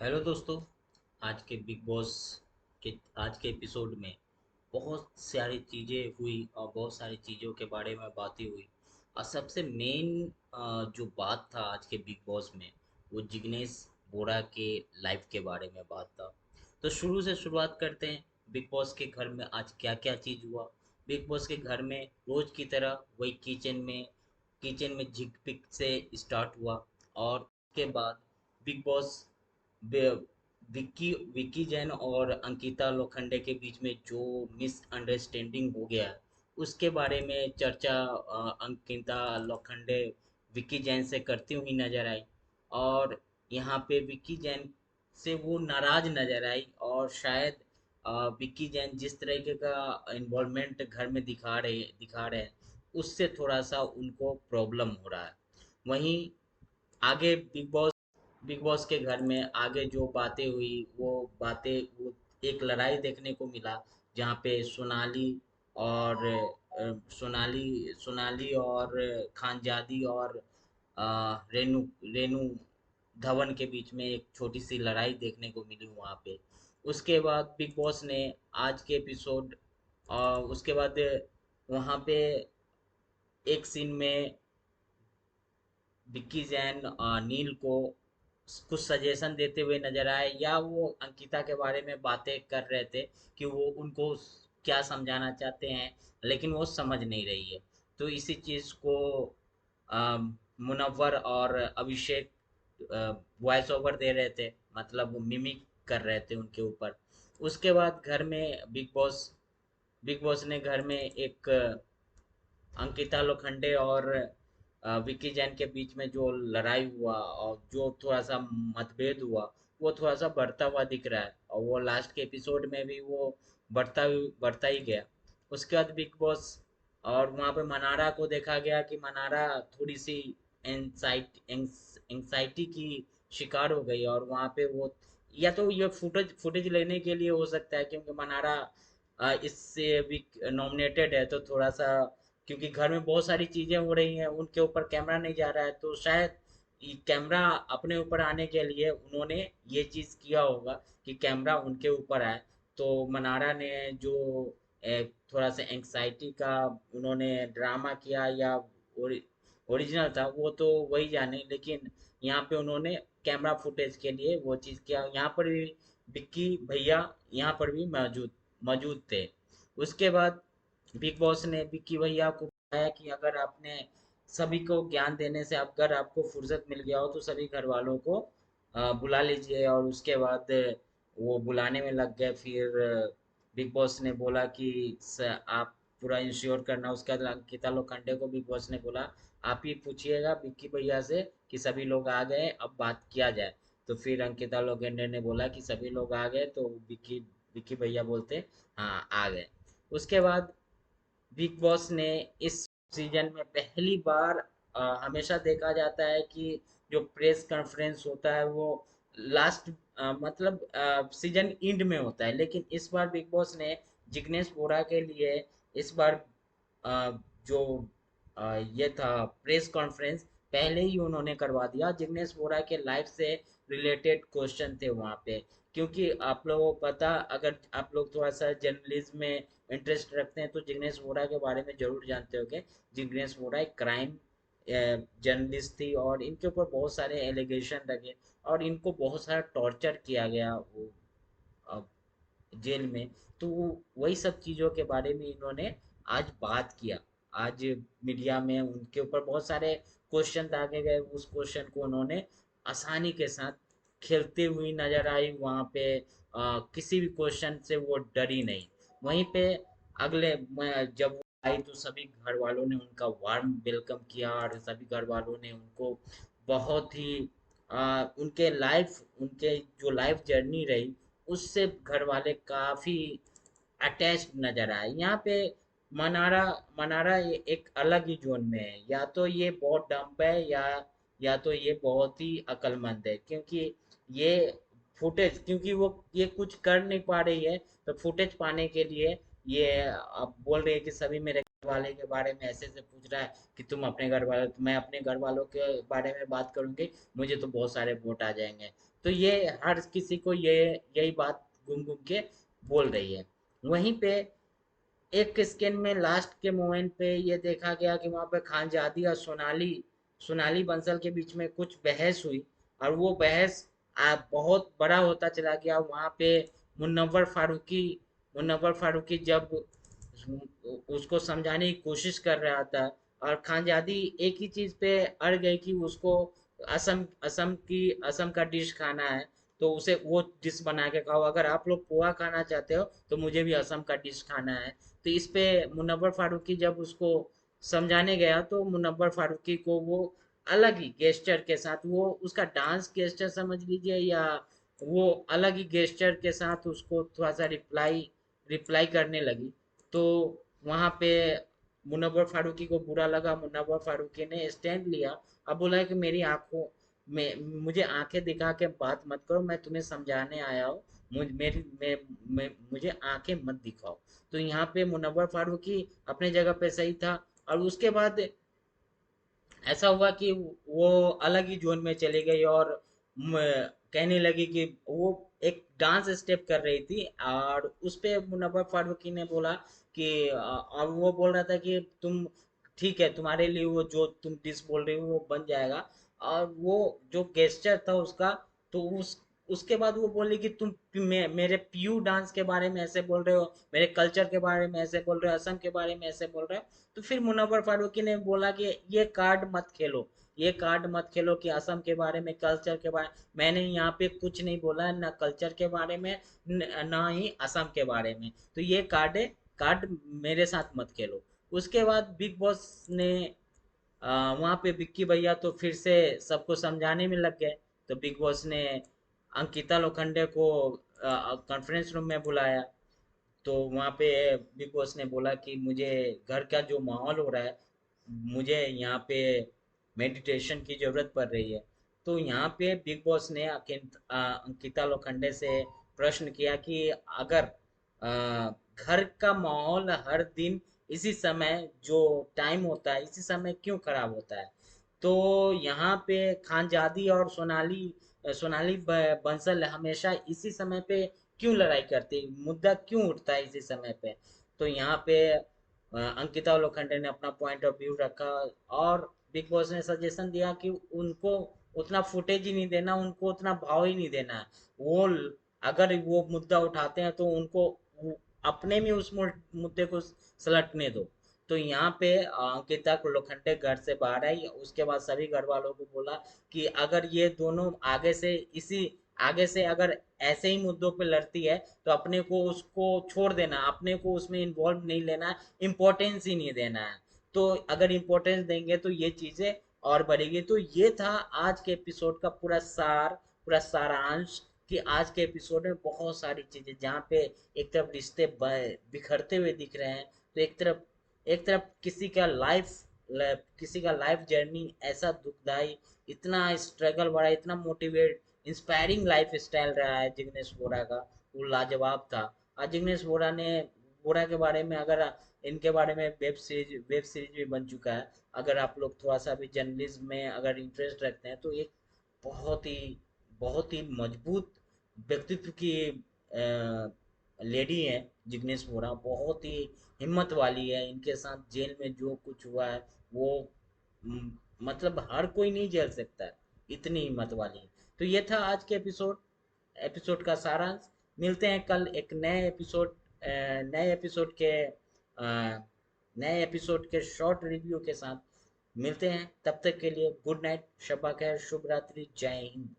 Hello दोस्तों। आज के बिग बॉस के आज के एपिसोड में बहुत सारी चीज़ें हुई और बहुत सारी चीज़ों के बारे में बातें हुई। और सबसे मेन जो बात था आज के बिग बॉस में, वो जिग्नेश बोरा के लाइफ के बारे में बात था। तो शुरू से शुरुआत करते हैं। बिग बॉस के घर में आज क्या क्या चीज़ हुआ। बिग बॉस के घर में रोज की तरह वही किचन में झिक पिक से स्टार्ट हुआ। और उसके बाद बिग बॉस विक्की विक्की जैन और अंकिता लोखंडे के बीच में जो मिसअंडरस्टैंडिंग हो गया है, उसके बारे में चर्चा अंकिता लोखंडे विक्की जैन से करती हुई नजर आई। और यहाँ पे विक्की जैन से वो नाराज नजर आई। और शायद विक्की जैन जिस तरीके का इन्वॉल्वमेंट घर में दिखा रहे हैं, उससे थोड़ा सा उनको प्रॉब्लम हो रहा है। वहीं आगे बिग बॉस के घर में आगे जो बातें हुई, वो एक लड़ाई देखने को मिला, जहाँ पे और सोनाली और खानजादी और रेनू रेनू धवन के बीच में एक छोटी सी लड़ाई देखने को मिली वहाँ पे। उसके बाद बिग बॉस ने आज के एपिसोड उसके बाद वहाँ पे एक सीन में विक्की जैन नील को कुछ सजेशन देते हुए नजर आए, या वो अंकिता के बारे में बातें कर रहे थे कि वो उनको क्या समझाना चाहते हैं, लेकिन वो समझ नहीं रही है। तो इसी चीज को मुनव्वर और अभिषेक वॉइस ओवर दे रहे थे, मतलब वो मिमिक कर रहे थे उनके ऊपर। उसके बाद घर में बिग बॉस ने घर में एक अंकिता लोखंडे और विक्की जैन के बीच में जो लड़ाई हुआ और जो थोड़ा सा मतभेद हुआ, वो थोड़ा सा बढ़ता हुआ दिख रहा है। और वो लास्ट के एपिसोड में भी वो बढ़ता ही गया। उसके बाद बिग बॉस और वहाँ पे मनारा को देखा गया कि मनारा थोड़ी सी एंग्जाइटी की शिकार हो गई। और वहाँ पे वो, या तो ये फुटेज फुटेज लेने के लिए हो सकता है, क्योंकि मनारा इससे भी नॉमिनेटेड है, तो थोड़ा सा, क्योंकि घर में बहुत सारी चीजें हो रही हैं, उनके ऊपर कैमरा नहीं जा रहा है, तो शायद ये कैमरा अपने ऊपर आने के लिए उन्होंने ये चीज किया होगा कि कैमरा उनके ऊपर आए। तो मनारा ने जो थोड़ा सा एंग्जाइटी का उन्होंने ड्रामा किया, या ओरिजिनल था, वो तो वही जाने, लेकिन यहाँ पे उन्होंने कैमरा फुटेज के लिए वो चीज किया। यहाँ पर भी विक्की भैया यहाँ पर भी मौजूद मौजूद थे। उसके बाद बिग बॉस ने विक्की भैया को बताया कि अगर आपने सभी को ज्ञान देने से, अगर आपको फुर्सत मिल गया हो, तो सभी घर वालों को बुला लीजिए। और उसके बाद वो बुलाने में लग गए। फिर बिग बॉस ने बोला कि आप पूरा इंश्योर करना। उसके बाद अंकिता लोखंडे को बिग बॉस ने बोला, आप ही पूछिएगा विक्की भैया से कि सभी लोग आ गए, अब बात किया जाए। तो फिर अंकिता लोखंडे ने बोला कि सभी लोग आ गए, तो विक्की विक्की भैया बोलते हाँ आ गए। उसके बाद बिग बॉस ने इस सीजन में पहली बार, हमेशा देखा जाता है कि जो प्रेस कॉन्फ्रेंस होता है वो लास्ट, मतलब सीजन एंड में होता है, लेकिन इस बार बिग बॉस ने जिग्नेश बोरा के लिए इस बार जो ये था प्रेस कॉन्फ्रेंस, पहले ही उन्होंने करवा दिया। जिग्नेश बोरा के लाइफ से रिलेटेड क्वेश्चन थे वहाँ पे। क्योंकि आप लोगों को पता, अगर आप लोग थोड़ा सा जर्नलिज्म में इंटरेस्ट रखते हैं, तो जिग्नेश बोरा के बारे में जरूर जानते होंगे। जिग्नेश बोरा एक क्राइम जर्नलिस्ट थी, और इनके ऊपर बहुत सारे एलिगेशन लगे, और इनको बहुत सारा टॉर्चर किया गया वो अ, जेल में। तो वही सब चीज़ों के बारे में इन्होंने आज बात किया। आज मीडिया में उनके ऊपर बहुत सारे क्वेश्चन दागे गए, उस क्वेश्चन को उन्होंने आसानी के साथ खेलते हुई नजर आई वहाँ पे। किसी भी क्वेश्चन से वो डरी नहीं। वहीं पे जब वो आई, तो सभी घर वालों ने उनका वार्म वेलकम किया, और सभी घर वालों ने उनको बहुत ही उनके जो लाइफ जर्नी रही, उससे घर वाले काफी अटैच्ड नजर आए। यहाँ पे मनारा मनारा एक अलग ही जोन में है। या तो ये बहुत डम्प है, या तो ये बहुत ही अक्लमंद है। क्योंकि ये फुटेज, क्योंकि वो ये कुछ कर नहीं पा रही है, तो फुटेज पाने के लिए ये अब बोल रही है कि सभी मेरे घर वाले के बारे में ऐसे ऐसे पूछ रहा है कि तुम अपने घर वाले, तो मैं अपने घर वालों के बारे में बात करूंगी, मुझे तो बहुत सारे वोट आ जाएंगे। तो ये हर किसी को ये यही बात घूम घूम के बोल रही है। वहीं पे एक स्कैन में लास्ट के मोमेंट पे ये देखा गया कि वहां पे खानजादी और सोनाली सोनाली बंसल के बीच में कुछ बहस हुई, और वो बहस बहुत बड़ा होता चला गया। वहां पे मुनव्वर फारूकी मुनव्वर फारूकी जब उसको समझाने की कोशिश कर रहा था, और खानजादी एक ही चीज पे अड़ गई कि उसको असम का डिश खाना है, तो उसे वो डिश बना के खाओ। अगर आप लोग पोहा खाना चाहते हो तो मुझे भी असम का डिश खाना है। तो इस पे मुनव्वर फारूकी जब उसको समझाने गया, तो मुनव्वर फारूकी को वो अलग ही गेस्चर के साथ, वो उसका डांस गेस्चर समझ लीजिए, या वो अलग ही गेस्चर के साथ उसको थोड़ा सा रिप्लाई रिप्लाई करने लगी। तो वहां पे मुनव्वर फारूकी को बुरा लगा। मुनव्वर फारूकी ने स्टैंड लिया, अब बोला है कि मेरी आंखों में मुझे आंखें दिखा के बात मत करो, मैं तुम्हें समझाने आया हूँ। मुझे आंखें मत दिखाओ। तो यहाँ पे मुनव्वर फारूकी अपने जगह पे सही था। और उसके बाद ऐसा हुआ कि वो अलग ही जोन में चली गई, और कहने लगी कि वो एक डांस स्टेप कर रही थी, और उस पे मुनव्वर फारूकी ने बोला कि और वो बोल रहा था कि तुम ठीक है, तुम्हारे लिए वो जो तुम डिश बोल रही हो वो बन जाएगा। और वो जो गेस्चर था उसका, तो उसके बाद वो बोली कि तुम मेरे पीयू डांस के बारे में ऐसे बोल रहे हो, मेरे कल्चर के बारे में ऐसे बोल रहे हो, असम के बारे में ऐसे बोल रहे हो। तो फिर मुनव्वर फारूकी ने बोला कि ये कार्ड मत खेलो, ये कार्ड मत खेलो कि असम के बारे में, कल्चर के बारे में। मैंने यहाँ पे कुछ नहीं बोला, ना कल्चर के बारे में, ना ही असम के बारे में। तो ये कार्ड मेरे साथ मत खेलो। उसके बाद बिग बॉस ने वहाँ पे विक्की भैया तो फिर से सबको समझाने में लग गए। तो बिग बॉस ने अंकिता लोखंडे को कॉन्फ्रेंस रूम में बुलाया। तो वहाँ पे बिग बॉस ने बोला कि मुझे घर का जो माहौल हो रहा है, मुझे यहाँ पे मेडिटेशन की जरूरत पड़ रही है। तो यहाँ पे बिग बॉस ने अंकिता लोखंडे से प्रश्न किया कि अगर घर का माहौल हर दिन इसी समय जो टाइम होता है, इसी समय क्यों खराब होता है। तो यहाँ पे खानजादी और सोनाली बंसल हमेशा इसी समय पे क्यों लड़ाई करती है, मुद्दा क्यों उठता है इसी समय पे। तो यहाँ पे अंकिता लोखंडे ने अपना पॉइंट ऑफ व्यू रखा, और बिग बॉस ने सजेशन दिया कि उनको उतना फुटेज ही नहीं देना, उनको उतना भाव ही नहीं देना है। वो अगर वो मुद्दा उठाते हैं तो उनको अपने में उस मुद्दे को सलटने दो। तो यहाँ पे अंकिता को लोखंडे घर से बाहर आई, उसके बाद सभी घर वालों को बोला कि अगर ये दोनों आगे से अगर ऐसे ही मुद्दों पे लड़ती है, तो अपने को उसको छोड़ देना, अपने को उसमें इन्वॉल्व नहीं लेना, इम्पोर्टेंस ही नहीं देना है। तो अगर इम्पोर्टेंस देंगे तो ये चीजें और बढ़ेगी। तो ये था आज के एपिसोड का पूरा सारांश, कि आज के एपिसोड में बहुत सारी चीजें, जहाँ पे एक तरफ रिश्ते बिखरते हुए दिख रहे हैं, तो एक तरफ किसी का लाइफ जर्नी ऐसा दुखदाई, इतना स्ट्रगल भरा, इतना मोटिवेट इंस्पायरिंग लाइफ स्टाइल रहा है जिग्नेश बोरा का, वो लाजवाब था। आज जिग्नेश बोरा के बारे में, अगर इनके बारे में वेब सीरीज भी बन चुका है। अगर आप लोग थोड़ा सा भी जर्नलिज्म में अगर इंटरेस्ट रखते हैं, तो एक बहुत ही बहुत ही मजबूत व्यक्तित्व की लेडी है जिग्नेश बोरा, बहुत ही हिम्मत वाली है। इनके साथ जेल में जो कुछ हुआ है, वो म, मतलब हर कोई नहीं झेल सकता है, इतनी हिम्मत वाली है। तो ये था आज के एपिसोड का सारांश। मिलते हैं कल एक नए एपिसोड के शॉर्ट रिव्यू के साथ। मिलते हैं, तब तक के लिए गुड नाइट, शब्बा खैर, शुभ रात्रि, जय हिंद।